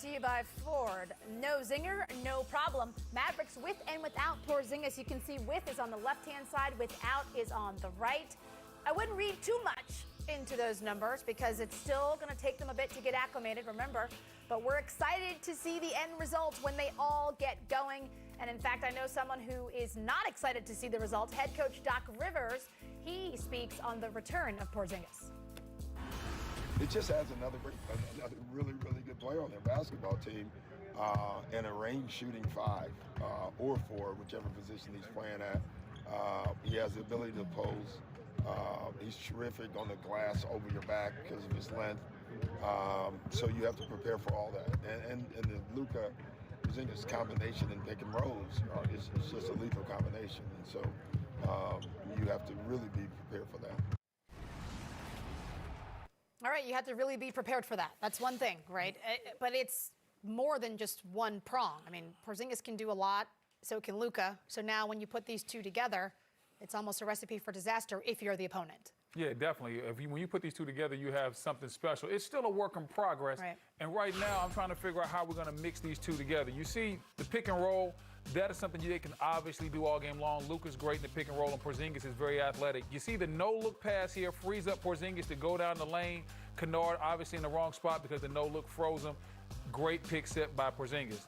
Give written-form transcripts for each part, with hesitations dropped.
to you by Ford. No zinger, no problem. Mavericks with and without Porzingis. You can see with is on the left-hand side, without is on the right. I wouldn't read too much into those numbers because it's still going to take them a bit to get acclimated, remember. But we're excited to see the end results when they all get going. And in fact, I know someone who is not excited to see the results. Head coach Doc Rivers, he speaks on the return of Porzingis. It just has another really, really good player on their basketball team, and a range shooting 5 or 4, whichever position he's playing at. He has the ability to pose. He's terrific on the glass over your back because of his length. So you have to prepare for all that. And the Luka Porzingis combination in pick and rolls is just a lethal combination. And so you have to really be prepared for that. All right, you have to really be prepared for that. That's one thing, right? But it's more than just one prong. I mean, Porzingis can do a lot, so can Luka. So now when you put these two together, it's almost a recipe for disaster if you're the opponent. Yeah, definitely. When you put these two together, you have something special. It's still a work in progress. Right. And right now, I'm trying to figure out how we're going to mix these two together. You see the pick and roll, that is something they can obviously do all game long. Luka's great in the pick and roll, and Porzingis is very athletic. You see the no-look pass here frees up Porzingis to go down the lane. Kennard obviously in the wrong spot because the no-look froze him. Great pick set by Porzingis.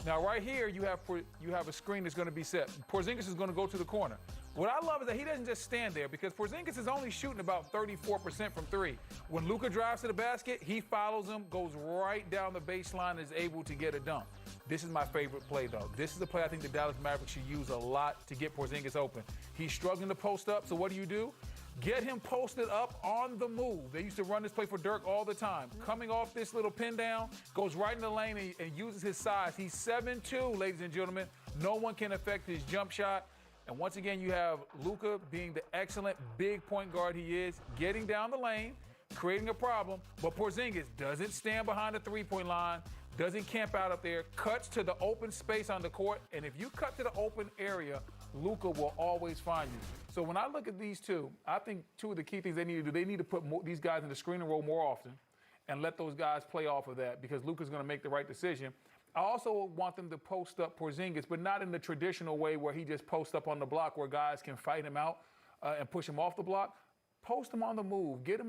Now right here, you have a screen that's going to be set. Porzingis is going to go to the corner. What I love is that he doesn't just stand there because Porzingis is only shooting about 34% from 3. When Luka drives to the basket, he follows him, goes right down the baseline, and is able to get a dunk. This is my favorite play, though. This is a play I think the Dallas Mavericks should use a lot to get Porzingis open. He's struggling to post up, so what do? Get him posted up on the move. They used to run this play for Dirk all the time. Coming off this little pin down, goes right in the lane and uses his size. He's 7'2", ladies and gentlemen. No one can affect his jump shot. And once again, you have Luka being the excellent big point guard he is, getting down the lane, creating a problem. But Porzingis doesn't stand behind the three-point line, doesn't camp out up there, cuts to the open space on the court. And if you cut to the open area, Luka will always find you. So when I look at these two, I think two of the key things they need to do, they need to put these guys in the screen and roll more often and let those guys play off of that because Luka's going to make the right decision. I also want them to post up Porzingis, but not in the traditional way where he just posts up on the block where guys can fight him out and push him off the block. Post him on the move. Get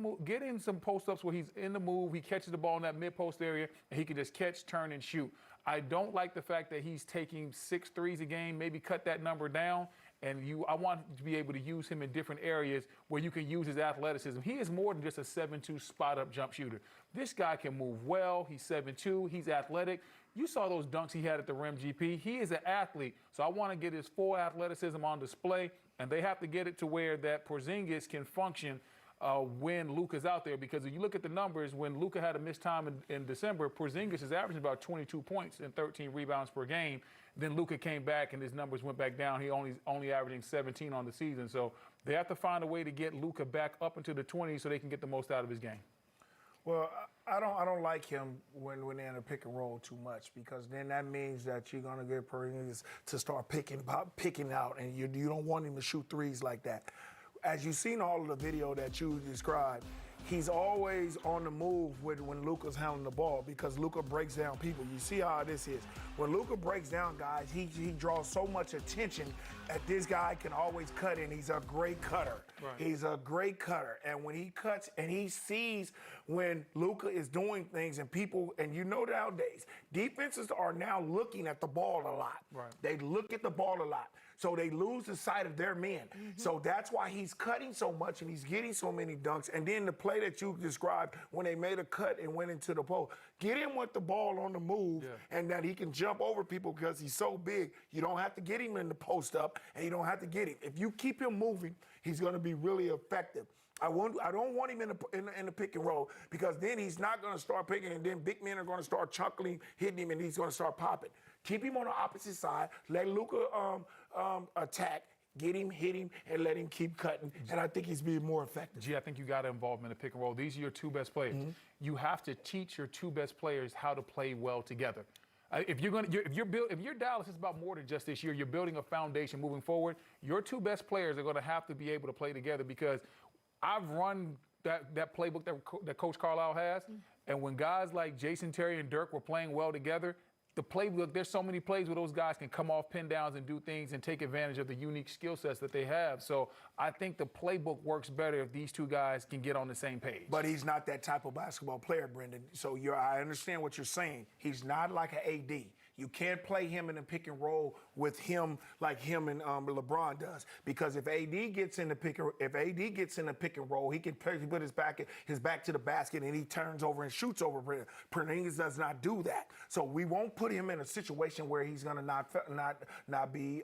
in some post-ups where he's in the move. He catches the ball in that mid-post area, and he can just catch, turn, and shoot. I don't like the fact that he's taking 6 threes a game. Maybe cut that number down. And I want to be able to use him in different areas where you can use his athleticism. He is more than just a 7'2" spot-up jump shooter. This guy can move well. He's 7'2". He's athletic. You saw those dunks he had at the rim, GP. He is an athlete. So I want to get his full athleticism on display, and they have to get it to where that Porzingis can function when Luka's out there. Because if you look at the numbers, when Luka had a missed time in December, Porzingis is averaging about 22 points and 13 rebounds per game. Then Luka came back and his numbers went back down. He only averaging 17 on the season. So they have to find a way to get Luka back up into the 20s so they can get the most out of his game. Well, I don't like him when they're in a pick and roll too much because then that means that you're gonna get Porzingis to start picking out, and you don't want him to shoot threes like that. As you've seen all of the video that you described, he's always on the move when Luka's handling the ball because Luka breaks down people. You see how this is. When Luka breaks down guys, he draws so much attention that this guy can always cut in. He's a great cutter. Right. He's a great cutter. And when he cuts and he sees when Luka is doing things and people, and you know nowadays, defenses are now looking at the ball a lot. Right. They look at the ball a lot. So they lose the sight of their men. Mm-hmm. So that's why he's cutting so much and he's getting so many dunks. And then the play that you described when they made a cut and went into the post, get him with the ball on the move and that he can jump over people because he's so big. You don't have to get him in the post up and you don't have to get him. If you keep him moving, he's going to be really effective. I don't want him in the pick and roll because then he's not going to start picking and then big men are going to start chuckling, hitting him, and he's going to start popping. Keep him on the opposite side. Let Luka attack. Get him, hit him, and let him keep cutting. And I think he's being more effective. I think you got to involve him in the pick and roll. These are your two best players. Mm-hmm. You have to teach your two best players how to play well together. If you're Dallas, it's about more than just this year. You're building a foundation moving forward. Your two best players are going to have to be able to play together because I've run that playbook that Coach Carlisle has, And when guys like Jason Terry and Dirk were playing well together, the playbook, there's so many plays where those guys can come off pin downs and do things and take advantage of the unique skill sets that they have. So I think the playbook works better if these two guys can get on the same page. But he's not that type of basketball player, Brendan. So I understand what you're saying. He's not like an AD. You can't play him in a pick and roll with him like him and LeBron does, because if AD gets in the pick and roll, he can put his back to the basket and he turns over and shoots over. Porzingis does not do that, so we won't put him in a situation where he's going to not be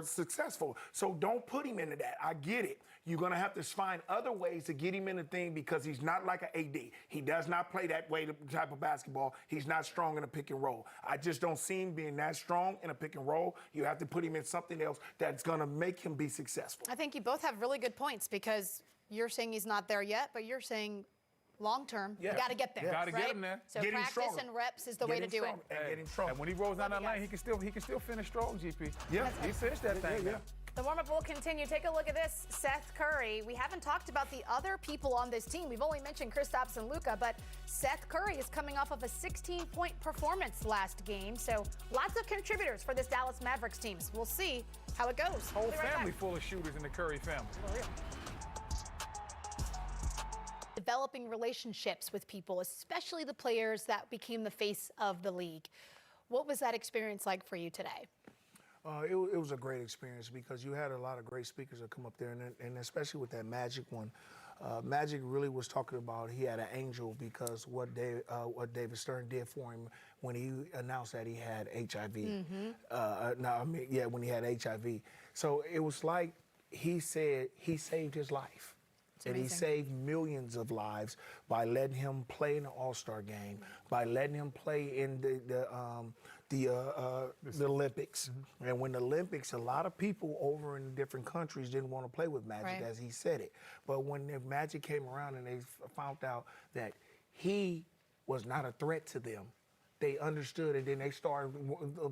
successful. So don't put him into that. I get it. You're going to have to find other ways to get him in the thing, because he's not like an AD. He does not play that way, the type of basketball. He's not strong in a pick and roll. I just don't see him being that strong in a pick and roll. You have to put him in something else that's going to make him be successful. I think you both have really good points, because you're saying he's not there yet, but you're saying long term, you got to get there. Got to right? get him there. So practice and reps is the way to do it. And get him strong. And when he rolls down that lane, he can still finish strong, GP. Yeah. He finished that thing. Yeah. The warm-up will continue. Take a look at this, Seth Curry. We haven't talked about the other people on this team. We've only mentioned Kristaps and Luka, but Seth Curry is coming off of a 16-point performance last game. So lots of contributors for this Dallas Mavericks team. We'll see how it goes. Whole We'll be right family back. full of shooters in the Curry family. For real. Developing relationships with people, especially the players that became the face of the league. What was that experience like for you today? It was a great experience, because you had a lot of great speakers that come up there, and especially with that Magic one. Magic really was talking about he had an angel, because what David Stern did for him when he announced that he had HIV. When he had HIV. So it was like he said he saved his life. And he saved millions of lives by letting him play in the All-Star game, by letting him play in the Olympics. And when the Olympics, a lot of people over in different countries didn't want to play with Magic, as he said it. But when the Magic came around and they found out that he was not a threat to them, they understood, and then they started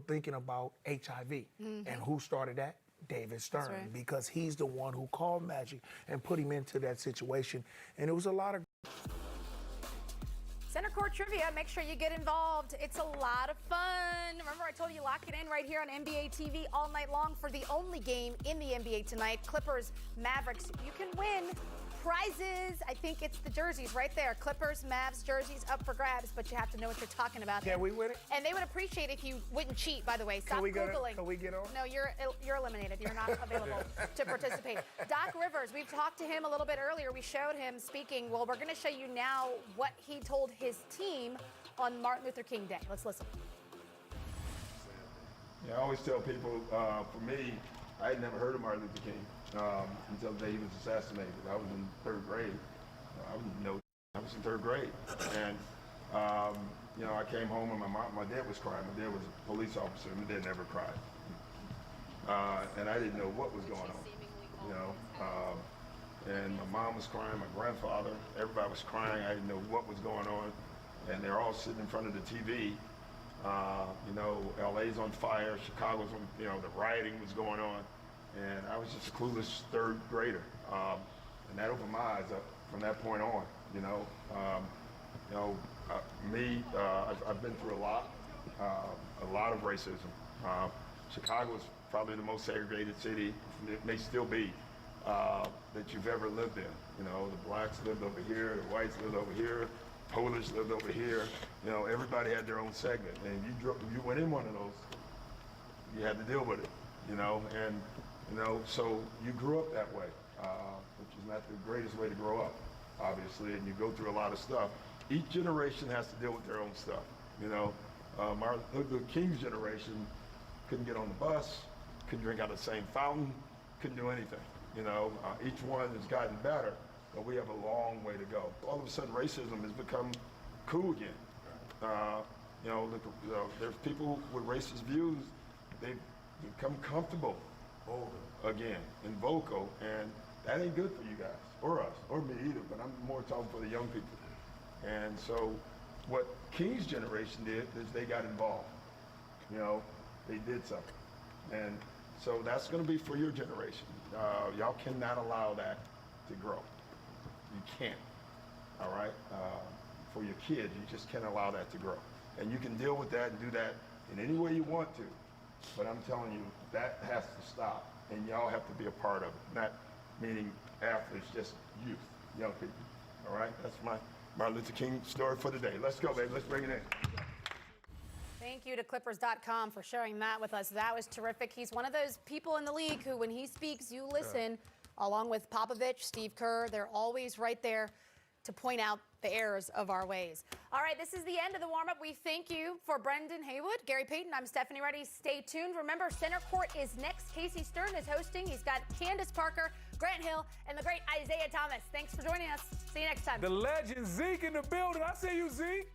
thinking about HIV. And who started that? David Stern, because he's the one who called Magic and put him into that situation. And it was a lot of Center Court Trivia, make sure you get involved. It's a lot of fun. Remember, I told you lock it in right here on NBA TV all night long for the only game in the NBA tonight, Clippers, Mavericks. You can win prizes. I think it's the jerseys right there. Clippers, Mavs jerseys up for grabs, but you have to know what you're talking about. Can we win it? And they would appreciate if you wouldn't cheat, by the way. Stop Googling. Can we get on? No, you're eliminated. You're not available to participate. Doc Rivers, we've talked to him a little bit earlier. We showed him speaking. Well, we're going to show you now what he told his team on Martin Luther King Day. Let's listen. Yeah, I always tell people, for me, I had never heard of Martin Luther King until the day he was assassinated. I was in third grade. I was in third grade. And, I came home and my dad was crying. My dad was a police officer. My dad never cried. And I didn't know what was going on, and my mom was crying, my grandfather, everybody was crying. I didn't know what was going on. And they're all sitting in front of the TV. LA's on fire, Chicago's on, the rioting was going on. And I was just a clueless third grader. And that opened my eyes up from that point on, I've been through a lot of racism. Chicago is probably the most segregated city, it may still be, that you've ever lived in. The blacks lived over here, the whites lived over here, Polish lived over here. Everybody had their own segment, and you went in one of those, you had to deal with it. So you grew up that way, which is not the greatest way to grow up, obviously, and you go through a lot of stuff. Each generation has to deal with their own stuff. Martin Luther King's generation couldn't get on the bus, couldn't drink out of the same fountain, couldn't do anything. Each one has gotten better, but we have a long way to go. All of a sudden, racism has become cool again. There's people with racist views, they've become comfortable again and vocal, and that ain't good for you guys, or us, or me either, but I'm more talking for the young people. And so what King's generation did is they got involved. They did something. And so that's going to be for your generation. Y'all cannot allow that to grow. You can't, all right? for your kids. You just can't allow that to grow. And you can deal with that and do that in any way you want to. But I'm telling you, that has to stop. And y'all have to be a part of it. Not meaning athletes, just youth, young people. All right? That's my Martin Luther King story for the day. Let's go, baby. Let's bring it in. Thank you to Clippers.com for sharing that with us. That was terrific. He's one of those people in the league who, when he speaks, you listen. Along with Popovich, Steve Kerr, they're always right there to point out the errors of our ways. All right, this is the end of the warm-up. We thank you for Brendan Haywood, Gary Payton. I'm Stephanie Reddy. Stay tuned. Remember, Center Court is next. Casey Stern is hosting. He's got Candace Parker, Grant Hill, and the great Isaiah Thomas. Thanks for joining us. See you next time. The legend Zeke in the building. I see you, Zeke.